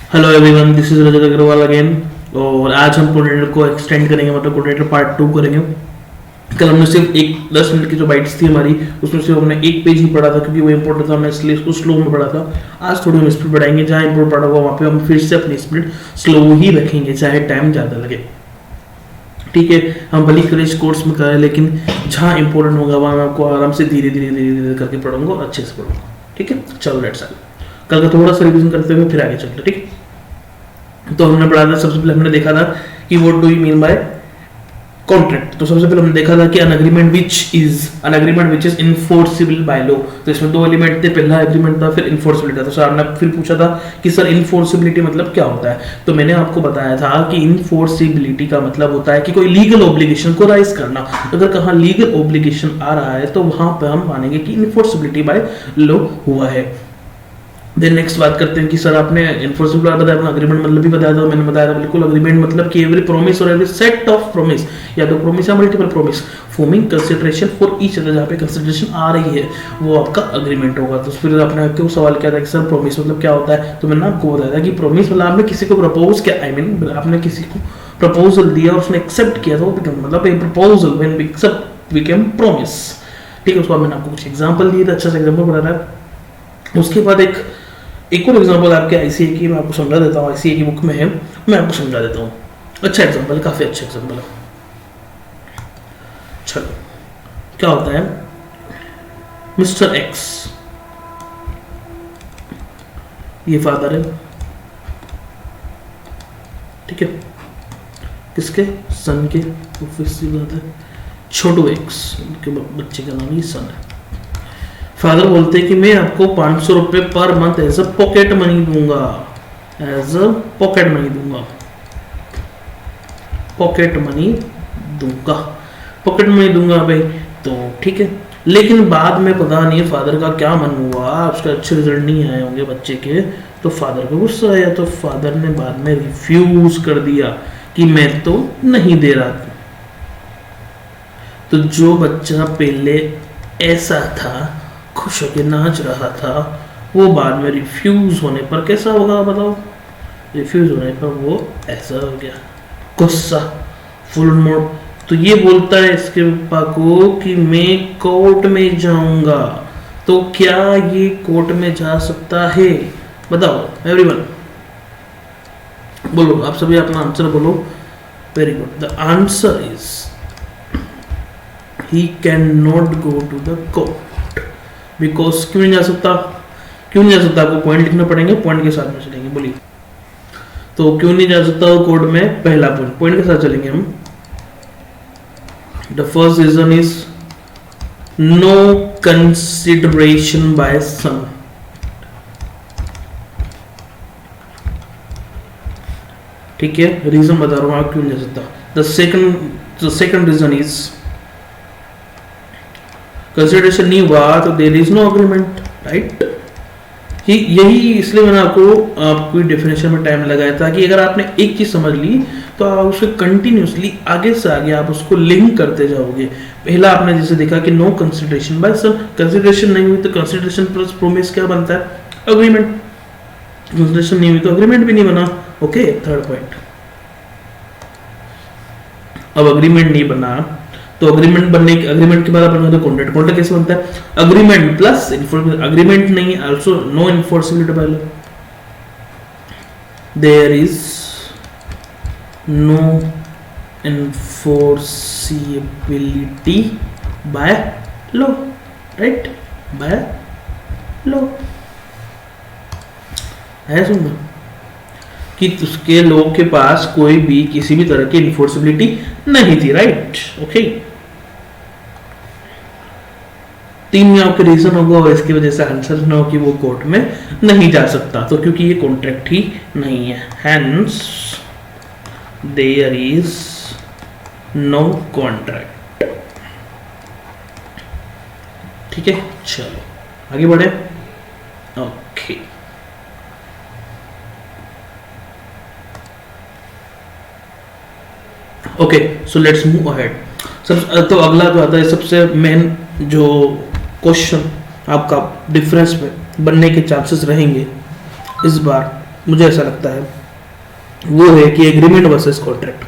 Hello everyone, this is Rajat Agarwal again. और आज हम कोऑर्डिनेटर को एक्सटेंड करेंगे, मतलब कोऑर्डिनेटर पार्ट 2 करेंगे। कल हमने सिर्फ एक 10 मिनट की जो बाइट्स थी हमारी, उसमें सिर्फ हमने एक पेज ही पढ़ा था क्योंकि वो इंपॉर्टेंट था, हमने इसलिए उसको स्लो में पढ़ा था। आज थोड़ी हम स्पीड बढ़ाएंगे, जहाँ इंपॉर्टेंट पढ़ा होगा वहाँ पे हम फिर से अपनी स्पीड स्लो ही रखेंगे, चाहे टाइम ज़्यादा लगे। ठीक है, हम भली करेज कोर्स में करें, लेकिन जहाँ इंपॉर्टेंट होगा वहाँ मैं आपको आराम से धीरे धीरे धीरे धीरे करके पढ़ूंगा और अच्छे से पढ़ूंगा। ठीक है, चलो लेट्स स्टार्ट। कल का थोड़ा सा रिवीजन करते हुए फिर आगे चलते। ठीक है, तो हमने पढ़ा था, सबसे पहले हमने देखा था कि what do you mean by contract. तो सबसे पहले हमने देखा था कि an agreement which is enforceable by law. तो इसमें दो एलिमेंट थे, पहला एग्रीमेंट था, फिर इनफोर्सिबिलिटी था। तो सर ने फिर पूछा था कि सर इनफोर्सिबिलिटी मतलब क्या होता है। तो मैंने आपको बताया था कि इनफोर्सिबिलिटी का मतलब होता है कि कोई लीगल ऑब्लिगेशन को राइज करना। अगर कहाँ लीगल ऑब्लिगेशन आ रहा है तो वहां पर हम मानेंगे कि इनफोर्सिबिलिटी बाय लॉ हुआ है। देन नेक्स्ट बात करते हैं कि सर आपने इनफोर्सिबल बताया, अपना अग्रीमेंट मतलब भी बताया था। मैंने बताया था बिल्कुल, अग्रीमेंट मतलब कि एवरी प्रॉमिस और एवरी सेट ऑफ प्रॉमिस, या तो प्रॉमिस या multiple promise forming consideration for each other, जहाँ पे कंसिडरेशन आ रही है वो आपका अग्रीमेंट होगा। तो फिर आपने क्यों सवाल किया था कि सर प्रॉमिस मतलब क्या होता है। तो मैंने आपको बताया था कि प्रॉमिस मतलब आपने किसी को प्रपोज किया, आई मीन आपने किसी को प्रपोजल दिया और उसने एक्सेप्ट किया, तो मतलब a proposal when we accept become promise. ठीक है, उसके बाद मैंने आपको कुछ एग्जांपल दिए थे, अच्छा सा एग्जांपल बता रहा है। उसके बाद एक और एग्जांपल आपके आईसीए की मैं आपको समझा देता हूँ, आईसीए की बुक में है, मैं आपको समझा देता हूँ। अच्छा एग्जांपल, काफी अच्छा एग्जांपल है। चलो, क्या होता है, मिस्टर एक्स, ये फादर है, ठीक है, किसके, सन के, ऑब्वियस सी बात है, छोटू एक्स, उनके बच्चे का नाम ही सन है। फादर बोलते हैं कि मैं आपको 500 रुपये per month as a pocket money दूंगा, एज अ पॉकेट मनी दूंगा, पॉकेट मनी दूंगा, पॉकेट मनी दूंगा भाई। तो ठीक है, लेकिन बाद में पता नहीं फादर का क्या मन हुआ, उसका अच्छे रिजल्ट नहीं आए होंगे बच्चे के, तो फादर को गुस्सा आया, तो फादर ने बाद में रिफ्यूज कर दिया कि मैं तो नहीं दे रहा था। तो जो बच्चा पहले ऐसा था, खुश होकर नाच रहा था, वो बाद में रिफ्यूज होने पर कैसा होगा बताओ। रिफ्यूज होने पर वो ऐसा हो गया, गुस्सा, फुल मोड। तो ये बोलता है इसके पापा को कि मैं कोर्ट में जाऊंगा। तो क्या ये कोर्ट में जा सकता है, बताओ एवरीवन, बोलो आप सभी अपना आंसर बोलो। Very good, the answer is he can not go to the court. Because क्यों नहीं जा सकता, क्यों नहीं जा सकता, आपको पॉइंट लिखना पड़ेंगे, पॉइंट के साथ में चलेंगे, बोलिए। तो क्यों नहीं जा सकता वो कोर्ट में, पहला पॉइंट, पॉइंट के साथ चलेंगे हम। The first reason is no consideration by son. ठीक है, रीजन बता रहा हूं आप क्यों नहीं जा सकता। The second reason is consideration नहीं हुआ तो there is no agreement, right. यही इसलिए मैंने आपको डेफिनेशन में टाइम लगाया था कि अगर आपने एक चीज समझ ली तो आप उसको कंटिन्यूसली आगे से आगे आप उसको लिंक करते जाओगे। पहला आपने जैसे देखा कि no consideration by sun, consideration नहीं हुई तो कंसिडरेशन प्लस प्रोमिस क्या बनता है, अग्रीमेंट। कंसिडरेशन नहीं हुई तो अग्रीमेंट भी नहीं बना। ओके, थर्ड पॉइंट, अब अग्रीमेंट नहीं बना तो अग्रीमेंट के बाद अपन कहते हैं कॉन्ट्रैक्ट। कॉन्ट्रैक्ट कैसे बनता है, अग्रीमेंट प्लस अग्रीमेंट नहीं, also no enforceability by law, there is no enforceability by law, right, by law है। सुनना कि उसके लोग के पास कोई भी किसी भी तरह की इनफोर्सिबिलिटी नहीं थी, राइट। ओके, तीन में आपके रीजन होगा और इसकी वजह से आंसर ना हो कि वो कोर्ट में नहीं जा सकता, तो क्योंकि ये कॉन्ट्रैक्ट ही नहीं है, hence there is no contract. ठीक है, चलो आगे बढ़े। Okay, okay, so let's move ahead. तो अगला जो आता है सबसे मेन जो क्वेश्चन आपका डिफरेंस में बनने के चांसेस रहेंगे इस बार, मुझे ऐसा लगता है वो है कि agreement versus contract.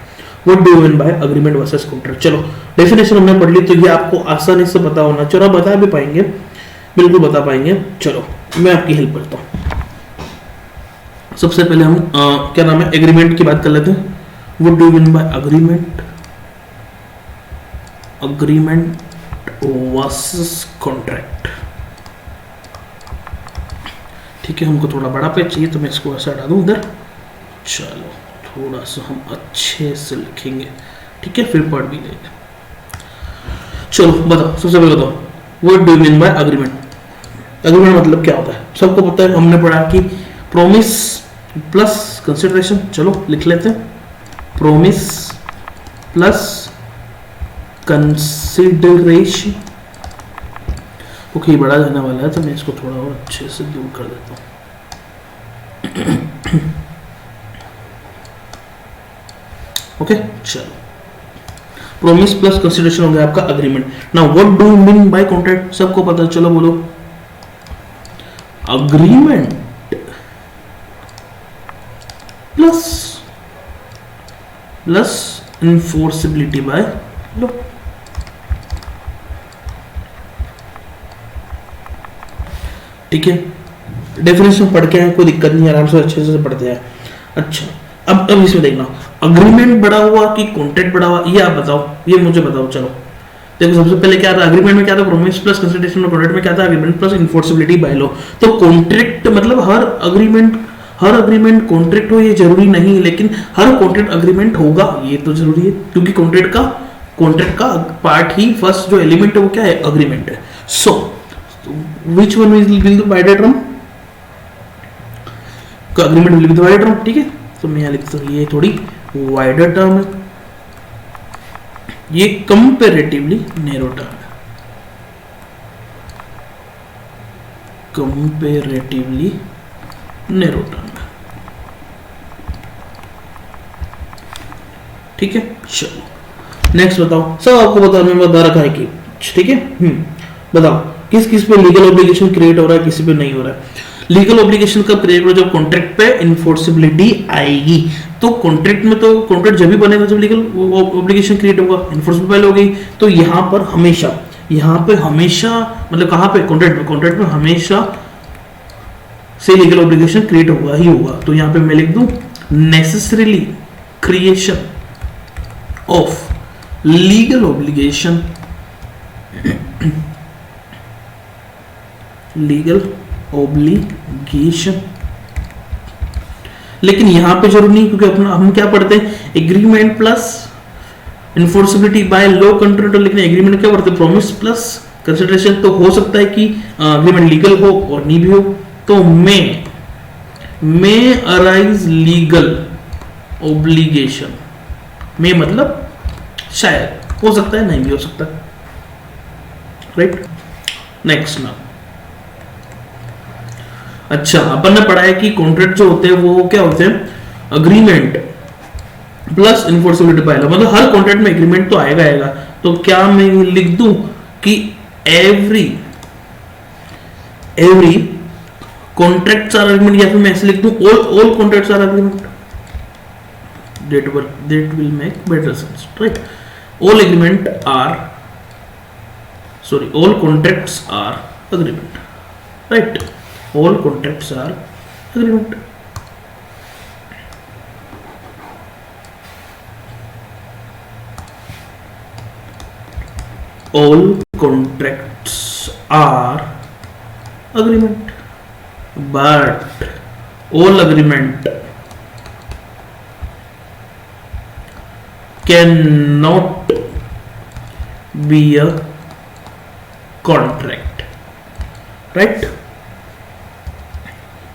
What do you mean by agreement versus contract? चलो डेफिनेशन हमने पढ़ ली, तो ये आपको आसानी से पता होना, चलो बता भी पाएंगे, बिल्कुल बता पाएंगे। चलो मैं आपकी हेल्प करता हूँ। सबसे पहले हम क्या नाम है, एग्रीमेंट की बात कर लेते हैं। What do you mean by agreement? Agreement versus contract. ठीक है, हमको थोड़ा बड़ा पेज चाहिए तो मैं इसको ऐसा हटा दूं उधर। चलो थोड़ा सा हम अच्छे से लिखेंगे, ठीक है, फिर पढ़ भी लेंगे। चलो बताओ, सबसे पहले बताओ what do you mean by agreement? Agreement मतलब क्या होता है? सबको पता है, हमने पढ़ा कि प्रोमिस प्लस कंसिडरेशन। चलो लिख लेते हैं, प्रोमिस प्लस कंसिडरेशन। ओके, बड़ा जाने वाला है तो मैं इसको थोड़ा और अच्छे से दूर कर देता हूँ। ओके चलो, प्रोमिस प्लस कंसिडरेशन हो गया आपका agreement. Now what do you mean by contract? सबको पता है, चलो बोलो। Agreement plus enforceability by law. ठीक है, डेफिनेशन पढ़ के आए, कोई दिक्कत नहीं, आराम से अच्छे से पढ़ते हैं। अच्छा, अब इसमें देखना, अग्रीमेंट बड़ा हुआ कि कॉन्ट्रैक्ट बड़ा हुआ, ये आप बताओ, ये मुझे बताओ। चलो देखो, सबसे पहले क्या था अग्रीमेंट में? क्या था? Promise plus consideration. और कॉन्ट्रैक्ट में क्या था? Agreement plus enforceability by law. तो कॉन्ट्रैक्ट मतलब हर अग्रीमेंट कॉन्ट्रैक्ट हो ये जरूरी नहीं, लेकिन हर कॉन्ट्रैक्ट अग्रीमेंट होगा ये तो जरूरी है, क्योंकि कॉन्ट्रैक्ट का पार्ट ही, फर्स्ट जो एलिमेंट है वो क्या है? अग्रीमेंट है। So which one will be the wider term? Agreement will be the wider term. ठीक है, तो मैं यहां लिखता हूं ये थोड़ी वाइडर टर्म है, ये कंपैरेटिवली नैरो टर्म है। कंपैरेटिवली नैरो टर्म है। ठीक है, चलो नेक्स्ट बताओ। सब आपको बता रखा है कि ठीक है। बताओ किस किस पे लीगल ऑब्लिगेशन क्रिएट हो रहा है, किसी पे नहीं हो रहा है। लीगल ऑब्लिगेशन कब क्रिएट हो? जब कॉन्ट्रैक्ट पे इन्फोर्सिबिलिटी आएगी। तो कॉन्ट्रैक्ट में तो कॉन्ट्रैक्ट जब भी बनेगा जब लीगल ऑब्लिगेशन क्रिएट होगा, इन्फोर्सिबल हो गई। तो यहाँ पे हमेशा मतलब कहाँ पे? कॉन्ट्रैक्ट में हमेशा से लीगल ऑब्लिगेशन क्रिएट होगा ही होगा। तो यहाँ पे मैं लिख दूं necessarily creation of legal obligation, legal obligation. लेकिन यहां पे जरूर नहीं, क्योंकि अपना हम क्या पढ़ते हैं? Agreement plus enforceability by law contract. लेकिन एग्रीमेंट क्या पढ़ते हैं? Promise plus consideration. तो हो सकता है कि एग्रीमेंट लीगल हो और नहीं भी हो। तो मे अराइज लीगल ऑब्लिगेशन, मे मतलब शायद, हो सकता है नहीं भी हो सकता, राइट। नेक्स्ट ना, अच्छा अपन ने पढ़ा है कि कॉन्ट्रैक्ट जो होते हैं वो क्या होते हैं? Agreement plus enforceability by law. मतलब हर कॉन्ट्रैक्ट में एग्रीमेंट तो आएगा। तो क्या मैं लिख दूं कि एवरी कॉन्ट्रैक्ट्स आर एग्रीमेंट, या फिर मैं ऐसे लिख दूं all contracts are agreement? that will make better sense, right? All contracts are agreement, right? All contracts are agreement. All contracts are agreement, but all agreement cannot be a contract, right?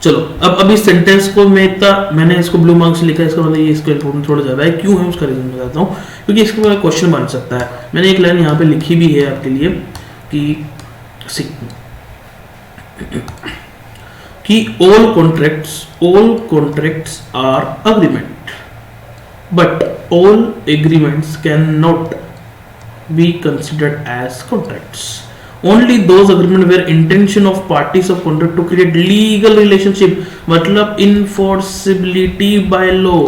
चलो अब इस sentence को मैंने इसको blue marks से लिखा है, इसका मतलब ये इसका इंपॉर्टेंस थोड़ा ज्यादा है। क्यों है उसका रीजन बताता हूँ, क्योंकि इसके बाद क्वेश्चन बन सकता है। मैंने एक लाइन यहाँ पे लिखी भी है आपके लिए कि all contracts are agreement, but all agreements cannot be considered as contracts. Only those agreement where intention of parties of contract to create legal relationship, मतलब enforceability by law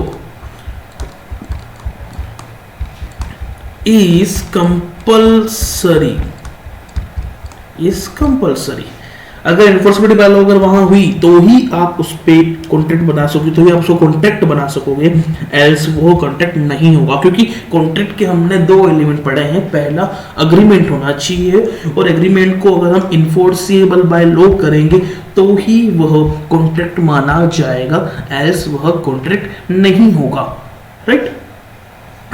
is compulsory, is compulsory. अगर enforcement by law अगर वहां हुई तो ही आप उस पे contract बना सकोगे, तो ही आप उसको कॉन्ट्रैक्ट बना सकोगे, एल्स वो कॉन्ट्रैक्ट नहीं होगा। क्योंकि कॉन्ट्रैक्ट के हमने दो एलिमेंट पढ़े हैं, पहला अग्रीमेंट होना चाहिए, और एग्रीमेंट को अगर हम इन्फोर्सेबल बाय लॉ करेंगे तो ही वह कॉन्ट्रैक्ट माना जाएगा, एल्स वह कॉन्ट्रैक्ट नहीं होगा, राइट।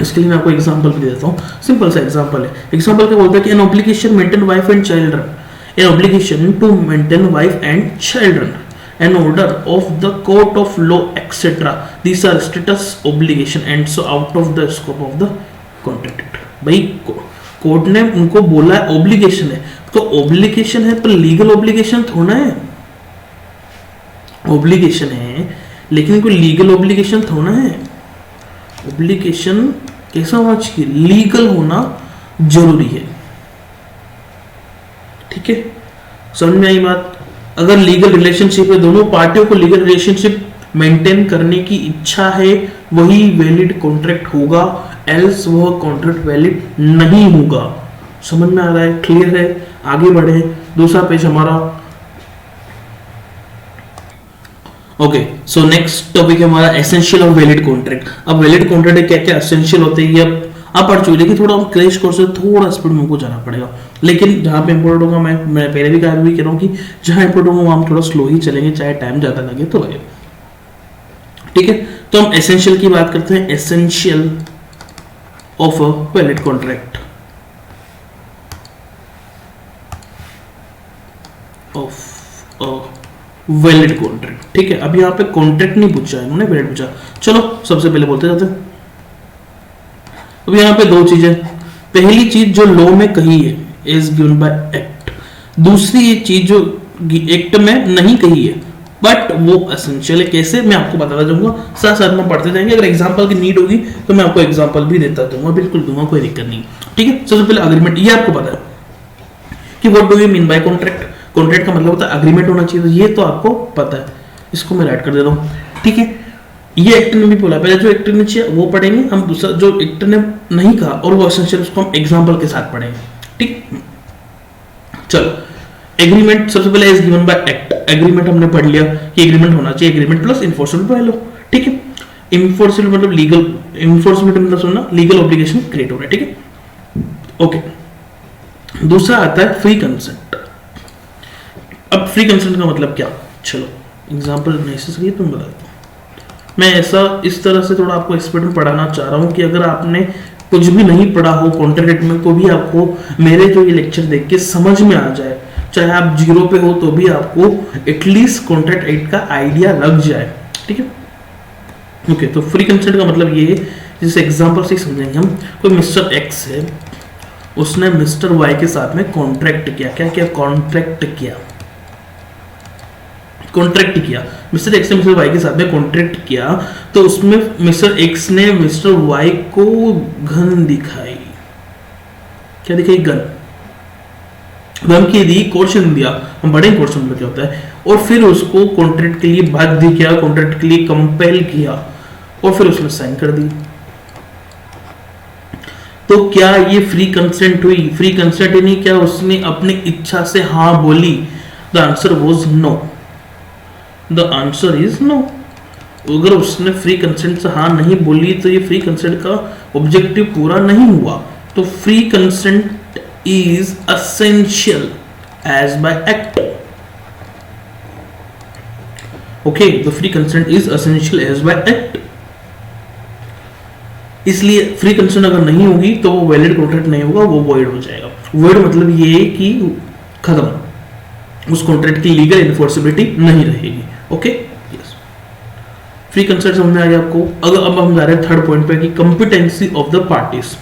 इसके लिए मैं आपको एग्जांपल भी देता हूँ, सिंपल सा एग्जांपल है। एग्जांपल क्या बोलता है कि an obligation maintain wife and children, an obligation to maintain wife and children, an order of the court of law etc. These are status obligation and so out of the scope of the contract। भाई court ने उनको बोला है obligation है, तो obligation है पर legal obligation थोड़ा है, ऑब्लिगेशन है लेकिन कोई लीगल ऑब्लिगेशन थोड़ा है। ऑब्लिगेशन कैसा होना चाहिए, लीगल होना जरूरी है, ठीक है, समझ में आई बात। अगर लीगल रिलेशनशिप है, दोनों पार्टियों को लीगल रिलेशनशिप मेंटेन करने की इच्छा है, वही वैलिड कॉन्ट्रैक्ट होगा, एल्स वह कॉन्ट्रैक्ट वैलिड नहीं होगा। समझ में आ रहा है, क्लियर है, आगे बढ़े। दूसरा पेज हमारा, ओके, सो नेक्स्ट टॉपिक है हमारा एसेंशियल ऑफ वैलिड कॉन्ट्रैक्ट। अब वैलिड कॉन्ट्रैक्ट क्या क्या एसेंशियल होते हैं ये अब पढ़ चुके, लेकिन थोड़ा हम क्रैश कोर्स से थोड़ा स्पीड में हमको जाना पड़ेगा, लेकिन जहाँ पे इंपोर्टेंट होगा मैं पहले भी कहा भी कह रहा हूँ कि जहाँ इंपोर्टेंट होगा वहाँ हम थोड़ा स्लो ही चलेंगे, चाहे टाइम ज़्यादा लगे तो लगे, ठीक है। तो हम एसेंशियल की बात करते हैं, essential of a valid contract, of a valid contract, ठीक है। अब यहाँ पे कॉन्ट्रैक्ट नहीं पूछा है उन्होंने, वैलिड पूछा। चलो सबसे पहले बोलते जाते हैं। अब यहाँ पे दो चीजें, पहली चीज जो लॉ में कही है इज गिवन बाय एक्ट, दूसरी चीज जो एक्ट में नहीं कही है बट वो एसेंशियल है। कैसे मैं आपको बताता जाऊंगा, साथ साथ में पढ़ते जाएंगे। अगर एग्जांपल की नीड होगी तो मैं आपको एग्जांपल भी देता जाऊंगा, बिल्कुल दूंगा, कोई दिक्कत नहीं, ठीक है। सबसे पहले अग्रीमेंट, ये आपको पता है कि what do you mean by contract, contract का मतलब होता है अग्रीमेंट होना चाहिए, तो ये तो आपको पता है, इसको मैं राइट कर देता हूँ, ठीक है। ये एक्ट ने भी बोला, पहले जो एक्ट ने चाहिए वो पढ़ेंगे हम, दूसरा जो एक्ट ने नहीं कहा और वो एसेंशियल उसको हम एग्जांपल के साथ पढ़ेंगे, ठीक। चलो एग्रीमेंट सबसे पहले is given by act, agreement हमने पढ़ लिया कि एग्रीमेंट होना चाहिए, agreement plus enforceable by law, ठीक है। इन्फोर्सेबल मतलब लीगल, इन्फोर्समेंट मतलब सुनना लीगल ऑब्लिगेशन क्रिएट हो रहा है, ठीक है, ओके। दूसरा आता है फ्री कंसेंट। अब फ्री कंसेंट का मतलब क्या, चलो एग्जांपल नेसेसरी है तो मैं बताता हूँ। मैं ऐसा इस तरह से थोड़ा आपको एक्सपर्ट में पढ़ाना चाह रहा हूँ कि अगर आपने कुछ भी नहीं पढ़ा हो कॉन्ट्रैक्ट में तो भी आपको मेरे जो ये लेक्चर देख के समझ में आ जाए, चाहे आप जीरो पे हो तो भी आपको एटलीस्ट कॉन्ट्रैक्ट एक्ट का आइडिया लग जाए, ठीक है, ओके। तो फ्री कंसेंट का मतलब ये है, जैसे एग्जांपल से समझेंगे हम, कोई मिस्टर एक्स है, उसने मिस्टर वाई के साथ में कॉन्ट्रैक्ट किया, क्या क्या कॉन्ट्रैक्ट किया, कॉन्ट्रैक्ट किया, मिस्टर एक्स ने मिस्टर वाई के साथ में कॉन्ट्रैक्ट किया, तो उसमें मिस्टर एक्स ने मिस्टर वाई को गन दिखाई, क्या दिखाई, गन, धमकी दी, कोर्शन दिया, हम बड़े कोर्शन में क्या होता है, और फिर उसको कॉन्ट्रैक्ट के लिए बाध्य किया, कॉन्ट्रैक्ट के लिए कंपेल किया, और फिर उसने साइन कर दी। तो क्या ये फ्री कंसेंट हुई, फ्री कंसेंट ही नहीं, क्या उसने अपनी इच्छा से हाँ बोली, the answer was no, the answer is no. अगर उसने फ्री कंसेंट से हाँ नहीं बोली तो ये फ्री कंसेंट का ऑब्जेक्टिव पूरा नहीं हुआ। तो free consent is essential as by act, okay, the free consent is essential as by act. इसलिए फ्री कंसेंट अगर नहीं होगी तो वो वैलिड कॉन्ट्रैक्ट नहीं होगा, वो वॉइड हो जाएगा। वॉइड मतलब ये कि खत्म, उस कॉन्ट्रैक्ट की लीगल इन्फोर्सिबिलिटी नहीं रहेगी, ओके, यस। फ्री कंसेंट समझ में आ गया आपको। अगर अब हम जा रहे हैं थर्ड पॉइंट पे कि कॉम्पिटेंसी ऑफ द पार्टीज,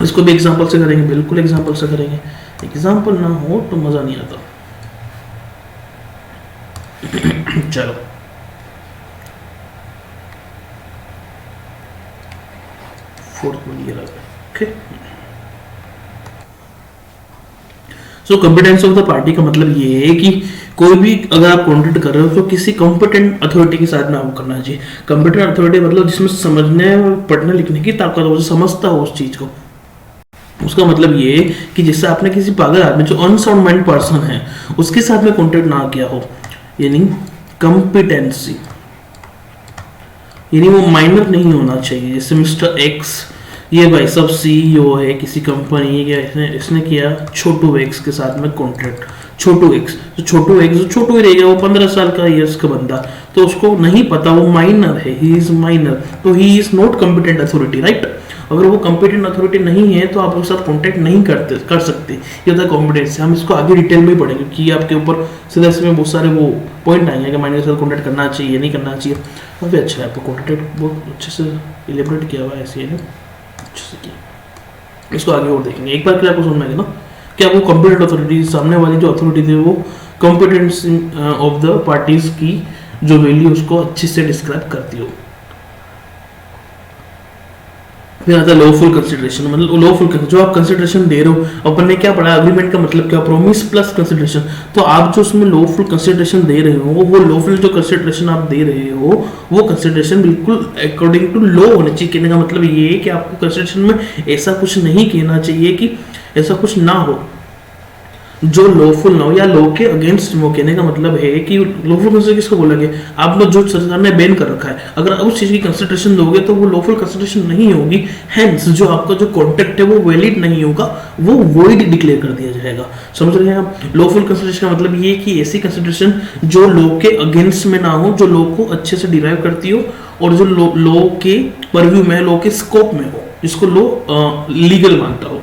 इसको भी एग्जांपल से करेंगे, बिल्कुल एग्जांपल से करेंगे, एग्जांपल ना हो तो मजा नहीं आता। चलो फोर्थ में ये लगा, okay. So competence of the party का मतलब ये है कि कोई भी अगर आप कॉन्ट्रैक्ट कर रहे हो तो किसी कॉम्पिटेंट अथॉरिटी के साथ में आपको करना चाहिए। कॉम्पिटेंट अथॉरिटी मतलब जिसमें समझने पढ़ने लिखने की ताकत हो, जो समझता हो उस चीज को। उसका मतलब ये है कि जैसे आपने किसी पागल आदमी जो अनसाउंड माइंड पर्सन है उसके साथ में कॉन्ट्रैक्ट ना किया हो, यानी कॉम्पिटेंसी, यानी वो माइनर नहीं होना चाहिए। जैसे मिस्टर एक्स, ये भाई सब सीईओ है किसी कंपनी का, इसने किया छोटू एक्स के साथ में कॉन्ट्रैक्ट। छोटू एक्स तो छोटू एक्स जो छोटू ही रहेगा, वो 15 साल का ईयर्स का बंदा, तो उसको नहीं पता, वो माइनर है, ही इज माइनर, तो he is not competent authority, right. अगर वो कॉम्पिटेंट अथॉरिटी नहीं है तो आप उसके साथ कॉन्टैक्ट नहीं कर सकते। ये होता है कॉम्पिटेंस। हम इसको आगे डिटेल में ही पढ़ेंगे कि आपके ऊपर सीधा इसमें बहुत सारे वो पॉइंट आएंगे कि माइनर के साथ कॉन्टैक्ट करना चाहिए नहीं करना चाहिए। काफ़ी अच्छा है, आपको कॉन्टैक्ट बहुत अच्छे से इलेबोरेट किया हुआ है, ऐसे है ना, अच्छे से किया। इसको आगे और देखेंगे। एक बार फिर आपको समझ में आएगा ना कि आपको कॉम्पिटेंट अथॉरिटी, सामने वाली जो अथॉरिटी थी वो कॉम्पिटेंस ऑफ द पार्टीज की जो वैल्यू उसको अच्छे से डिस्क्राइब करती हो। फिर आता है लॉफुल कंसिडरेशन, मतलब लॉफुल जो आप कंसिडरेशन दे रहे हो। अपन ने क्या पढ़ा, अग्रीमेंट का मतलब क्या, प्रॉमिस प्लस कंसिडरेशन। तो आप जो उसमें लॉफुल कंसिडरेशन दे रहे हो, वो लॉफुल जो कंसिडरेशन आप दे रहे हो वो कंसिडरेशन बिल्कुल अकॉर्डिंग टू लॉ होनी चाहिए। कहने का मतलब ये है कि आपको कंसिडरेशन में ऐसा कुछ नहीं कहना चाहिए कि ऐसा कुछ ना हो जो लॉफुल ना हो या लॉ के अगेंस्ट हो। कहने का मतलब है कि लॉफुल कंसिडरेशन किसको बोला गया, आप लोग जो सरकार ने बैन कर रखा है, अगर उस चीज की कंसिडरेशन दोगे तो वो लॉफुल कंसिडरेशन नहीं होगी। हेंस जो आपका जो कॉन्ट्रैक्ट है वो वैलिड नहीं होगा, वो वॉइड डिक्लेयर कर दिया जाएगा। समझ रहे हैं आप। लॉफुल कंसिडरेशन का मतलब ये कि ऐसी कंसिडरेशन जो लॉ के अगेंस्ट में ना हो, जो लॉ को अच्छे से डिराइव करती हो और जो लॉ के परव्यू में, लॉ के स्कोप में हो, जिसको लॉ लीगल मानता हो।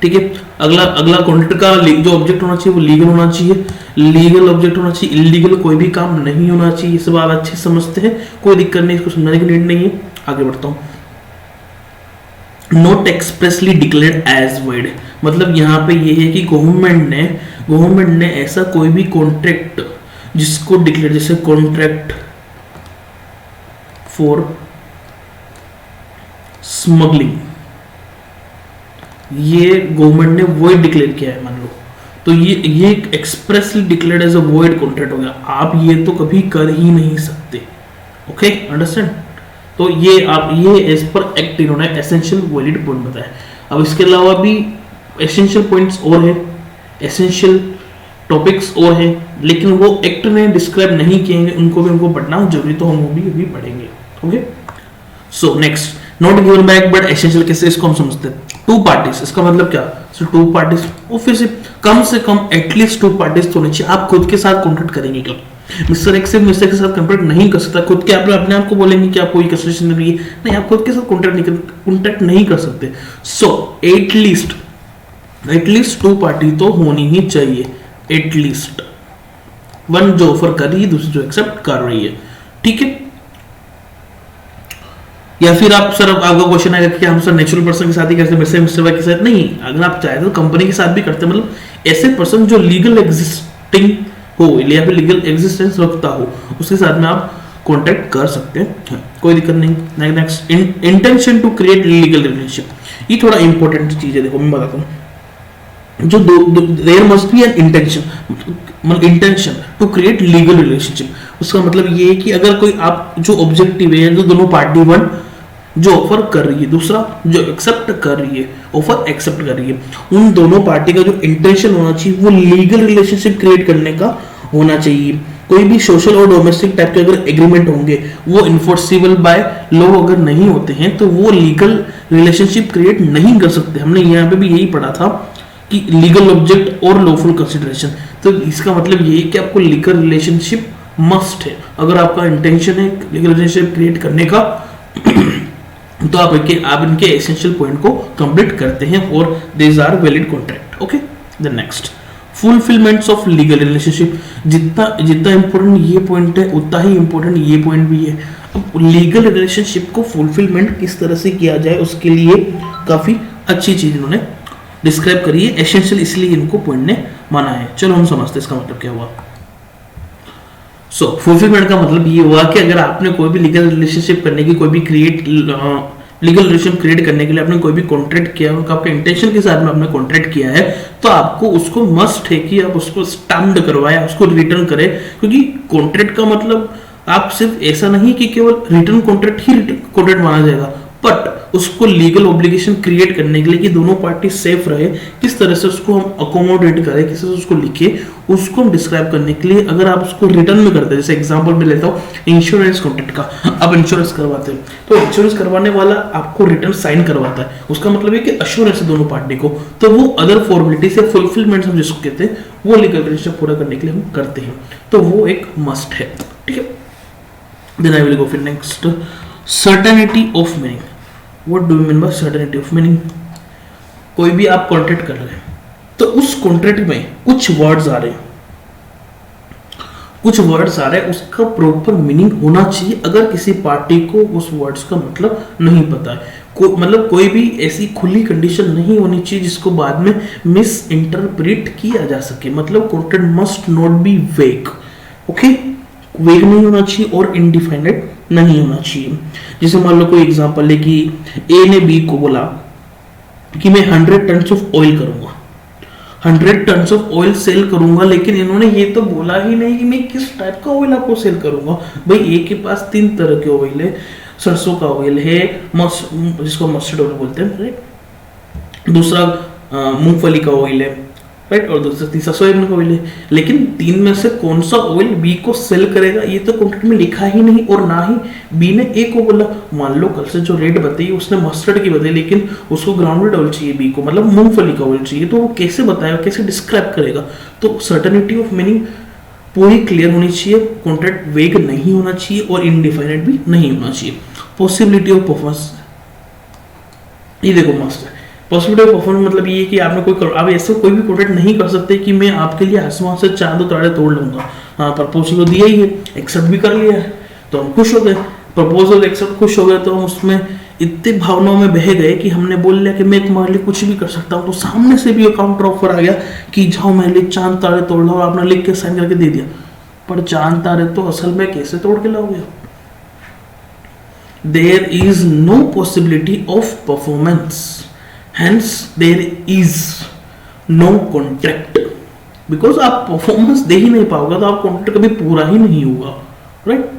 ठीक है। अगला कॉन्ट्रैक्ट का जो ऑब्जेक्ट होना चाहिए वो लीगल होना चाहिए, लीगल ऑब्जेक्ट होना चाहिए, इलीगल कोई भी काम नहीं होना चाहिए। ये सब आप अच्छे समझते हैं, कोई दिक्कत नहीं, इसको समझने की नीड नहीं है। आगे बढ़ता हूं। Not expressly declared as void, मतलब यहां पे ये है कि गवर्नमेंट ने ऐसा कोई भी कॉन्ट्रैक्ट जिसको डिक्लेयर, जैसे कॉन्ट्रैक्ट फॉर स्मगलिंग, ये गवर्नमेंट ने वॉइड डिक्लेयर किया है मान लो, तो ये expressly declared as a void contract हो गया। आप ये तो कभी कर ही नहीं सकते। Okay, understand. तो ये एज पर एक्ट इन्होंने एसेंशियल वैलिड पॉइंट बताया। अब इसके अलावा भी एसेंशियल पॉइंट्स और है, एसेंशियल टॉपिक्स और है, लेकिन वो एक्ट में डिस्क्राइब नहीं किए, उनको भी हमको पढ़ना जरूरी, तो हम वो भी पढ़ेंगे। Okay, so next, not given back but essential, कैसे इसको हम समझते हैं। टू पार्टीज, इसका मतलब क्या, टू पार्टीज ऑब्वियसली कम से कम एटलीस्ट टू पार्टीज तो होनी चाहिए। आप खुद के साथ कॉन्ट्रैक्ट करेंगे क्या, मिस्टर एक्स से मिस्टर के साथ कॉन्ट्रैक्ट नहीं कर सकता। खुद के आप अपने आप को बोलेंगे कि आप कोई कंसिडरेशन नहीं, आप खुद के साथ कॉन्ट्रैक्ट नहीं कर सकते। सो एटलीस्ट टू पार्टी तो होनी ही चाहिए, एटलीस्ट वन जो ऑफर कर रही है, दूसरी जो एक्सेप्ट कर रही है। ठीक है। या फिर आप सर, आपका क्वेश्चन आएगा कि हम सर नेचुरल पर्सन के साथ ही करते हैं, मिस्टर वाई के साथ नहीं। अगर आप चाहे तो कंपनी के साथ भी करते हैं, मतलब ऐसे पर्सन जो लीगल एग्जिस्टिंग हो या फिर लीगल एग्जिस्टेंस रखता हो, उसके साथ में आप कॉन्टैक्ट कर सकते हैं, कोई दिक्कत नहीं। Next, intention to create legal relationship, ये थोड़ा इंपॉर्टेंट चीज है। देखो मैं बताता हूँ, जो there must be an intention to create legal relationship. उसका मतलब ये है कि अगर कोई आप जो ऑब्जेक्टिव है, जो दोनों पार्टी, वन जो ऑफर कर रही है, दूसरा जो एक्सेप्ट कर रही है, ऑफर एक्सेप्ट कर रही है, उन दोनों पार्टी का जो इंटेंशन होना चाहिए वो लीगल रिलेशनशिप क्रिएट करने का होना चाहिए। कोई भी सोशल और डोमेस्टिक टाइप के अगर एग्रीमेंट होंगे वो इन्फोर्सिबल बाय लॉ अगर नहीं होते हैं तो वो लीगल रिलेशनशिप क्रिएट नहीं कर सकते। हमने यहाँ पे भी यही पढ़ा था कि लीगल ऑब्जेक्ट और लॉफुल कंसिडरेशन। तो इसका मतलब ये है कि आपको लीगल रिलेशनशिप मस्ट है। अगर आपका इंटेंशन है लीगल रिलेशनशिप क्रिएट करने का तो आप इनके एसेंशियल पॉइंट को कंप्लीट करते हैं और these are valid contract. Okay, the next, fulfilments of legal relationship. जितना इंपॉर्टेंट ये पॉइंट है उतना ही इंपॉर्टेंट ये पॉइंट भी है। अब लीगल रिलेशनशिप को फुलफिलमेंट किस तरह से किया जाए उसके लिए काफी अच्छी चीज इन्होंने डिस्क्राइब करी है, एसेंशियल इसलिए इनको पॉइंट ने माना है। चलो हम समझते हैं इसका मतलब क्या हुआ। फुलफिलमेंट का मतलब ये हुआ कि अगर आपने कोई भी लीगल रिलेशनशिप करने की, कोई भी क्रिएट लीगल रिलेशन क्रिएट करने के लिए आपने कोई भी कॉन्ट्रैक्ट किया है, आपके इंटेंशन के साथ में आपने कॉन्ट्रैक्ट किया है, तो आपको उसको मस्ट है कि आप उसको स्टैम्प्ड करवाएं, उसको रिटर्न करें, क्योंकि कॉन्ट्रैक्ट का मतलब आप सिर्फ ऐसा नहीं कि केवल रिटर्न कॉन्ट्रैक्ट ही कॉन्ट्रैक्ट माना जाएगा, बट उसको लीगल ऑब्लिगेशन क्रिएट करने के लिए कि दोनों पार्टी सेफ रहे, किस तरह से उसको हम अकोमोडेट करें, किस तरह से उसको लिखे, उसको हम डिस्क्राइब करने के लिए अगर आप उसको रिटर्न में करते हैं, जैसे एग्जांपल में लेता हूँ इंश्योरेंस कॉन्ट्रैक्ट का, आप इंश्योरेंस करवाते हैं तो इंश्योरेंस करवाने वाला आपको रिटर्न साइन करवाता है, उसका मतलब है कि अश्योरेंस है दोनों पार्टी को, तो वो अदर फॉर्मेलिटी से फुलफिलमेंट हम जिसको कहते हैं वो लीगल रिलेशन पूरा करने के लिए हम करते हैं, तो वो एक मस्ट है, ठीक है। Then I will go for next, certainty of meaning. What do you mean by certainty of meaning? कोई भी आप कॉन्ट्रैक्ट कर रहे हैं तो उस कॉन्ट्रैक्ट में कुछ वर्ड्स आ रहे हैं, उसका प्रॉपर मीनिंग होना चाहिए। अगर किसी पार्टी को उस वर्ड्स का मतलब नहीं पता है, मतलब कोई भी ऐसी खुली कंडीशन नहीं होनी चाहिए जिसको बाद में मिस इंटरप्रेट किया जा सके। मतलब कॉन्ट्रैक्ट मस्ट नॉट बी वेग, ओके, वेग नहीं होना चाहिए और इनडिफाइनेट नहीं होना चाहिए। जैसे मान लो कोई एग्जांपल है कि ए ने बी को बोला कि मैं 100 टन ऑफ ऑयल करूंगा, 100 टन ऑफ ऑयल सेल करूंगा, लेकिन इन्होंने ये तो बोला ही नहीं कि मैं किस टाइप का ऑयल आपको सेल करूंगा। भाई ए के पास 3 तरह के ऑयल है, सरसों का ऑयल है, जिसको मस्टर्ड ऑयल बोलते हैं, राइट, दूसरा मूंगफली का ऑयल है, राइट, और दूसरा तीसरा सोयाबीन का ऑयल है, लेकिन 3 में से कौन सा ऑयल बी को सेल करेगा ये तो कॉन्ट्रैक्ट में लिखा ही नहीं, और ना ही बी ने ए को बोला। मान लो कल से जो रेट बताई उसने मस्टर्ड की बताई, लेकिन उसको ग्राउंडेड ऑयल चाहिए बी को, मतलब मूंगफली का ऑयल चाहिए, तो वो कैसे बताएगा, कैसे डिस्क्राइब करेगा। तो सर्टेनिटी ऑफ मीनिंग पूरी क्लियर होनी चाहिए, कॉन्ट्रैक्ट वेग नहीं होना चाहिए और इनडिफाइनेट भी नहीं होना चाहिए। पॉसिबिलिटी ऑफ परफॉर्मेंस, ये देखो मस्त है। पॉसिबिलिटी ऑफ परफॉर्मेंस मतलब ये है कि आपने आप ऐसा कोई भी कॉन्ट्रैक्ट नहीं कर सकते कि मैं आपके लिए आसमान से चांद और तारे तोड़ लूंगा। हाँ, प्रपोजल तो दिया ही है, एक्सेप्ट भी कर लिया है तो हम खुश हो गए, प्रपोजल एक्सेप्ट खुश हो गए, तो हम उसमें इतने भावनाओं में बह गए कि हमने बोल लिया कि मैं तुम्हारे लिए कुछ भी कर सकता हूँ, तो सामने से भी काउंटर ऑफर आ गया कि जाओ मेरे लिए चांद तारे तोड़ लो, आपने लिख के साइन करके दे दिया, पर चांद तारे तो असल में कैसे तोड़ के लाओगे। There is no possibility of performance, hence there is no contract, because आप परफॉर्मेंस दे ही नहीं पाओगे तो आप कॉन्ट्रैक्ट कभी पूरा ही नहीं होगा, राइट।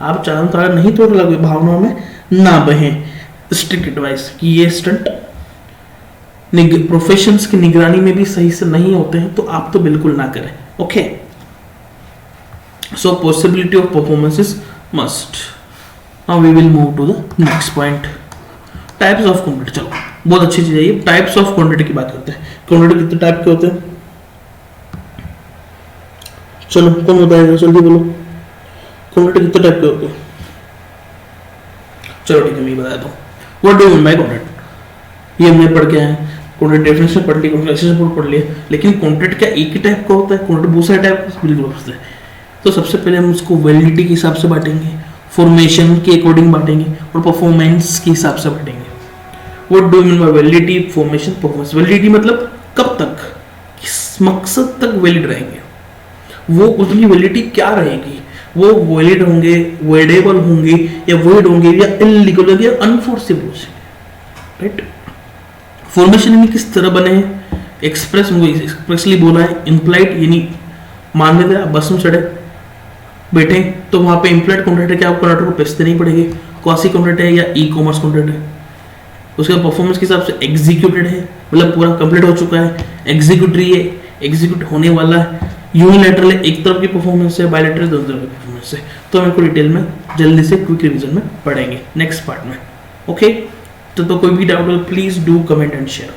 आप चांद तारा नहीं तोड़ लगे, भावनाओं में ना बहें। स्ट्रिक्ट एडवाइस कि ये स्टंट प्रोफेशंस की निगरानी में भी सही से नहीं होते हैं, तो आप तो बिल्कुल ना करें, okay. So possibility of performance is must. Now we will move to the next point, types of contract. चलो बहुत अच्छी चीज है ये, टाइप्स ऑफ कॉन्ट्रैक्ट की बात करते हैं। कॉन्ट्रैक्ट कितने टाइप के होते हैं, चलो कौन बताएगा, जल्दी बोलो, कॉन्ट्रैक्ट कितने टाइप के होते हैं। चलो ठीक है, मैं बताता हूँ। What do you mean by contract, ये हमने पढ़ के आए, कॉन्ट्रैक्ट डेफिनेशन पढ़ ली, कॉन्ट्रैक्ट पढ़ लिया, लेकिन कॉन्ट्रैक्ट क्या एक ही टाइप का होता है, कॉन्ट्रैक्ट बहुत सारे टाइप का, बिल्कुल होता है। तो सबसे पहले हम उसको वैलिडिटी के हिसाब से बांटेंगे, फॉर्मेशन के अकॉर्डिंग बांटेंगे और परफॉर्मेंस के हिसाब से बांटेंगे। What do you mean by validity, formation, performance? Validity मतलब कब तक, किस मकसद तक वैलिड रहेंगे, वो उतनी वैलिडिटी क्या रहेगी, वो वैलिड होंगे, वेडेबल होंगे या वॉइड होंगे या इलीगल होंगे या अनफोर्सेबल होंगे, राइट। फॉर्मेशन यानी किस तरह बने हैं, एक्सप्रेस होंगे, एक्सप्रेसली बोला है, इम्प्लाइड यानी मान लेते आप बस में चढ़े बैठे तो वहां पे इम्प्लाइड कॉन्ट्रैक्ट है कि आपको कंडक्टर को पैसे देने पड़ेंगे, क्वासी कॉन्ट्रैक्ट है या ई कॉमर्स कॉन्ट्रैक्ट है। उसका परफॉर्मेंस के हिसाब से एग्जीक्यूटेड है, मतलब पूरा कंप्लीट हो चुका है, एग्जीक्यूटरी है, एग्जीक्यूट होने वाला है, यूनिलैटरल है, एक तरफ की परफॉर्मेंस है, बायलैटरल दोनों तरफ की परफॉर्मेंस है। तो हम इनको डिटेल में जल्दी से क्विक रिवीजन में पढ़ेंगे नेक्स्ट पार्ट में, ओके। तो कोई भी डाउट हो please do comment and share.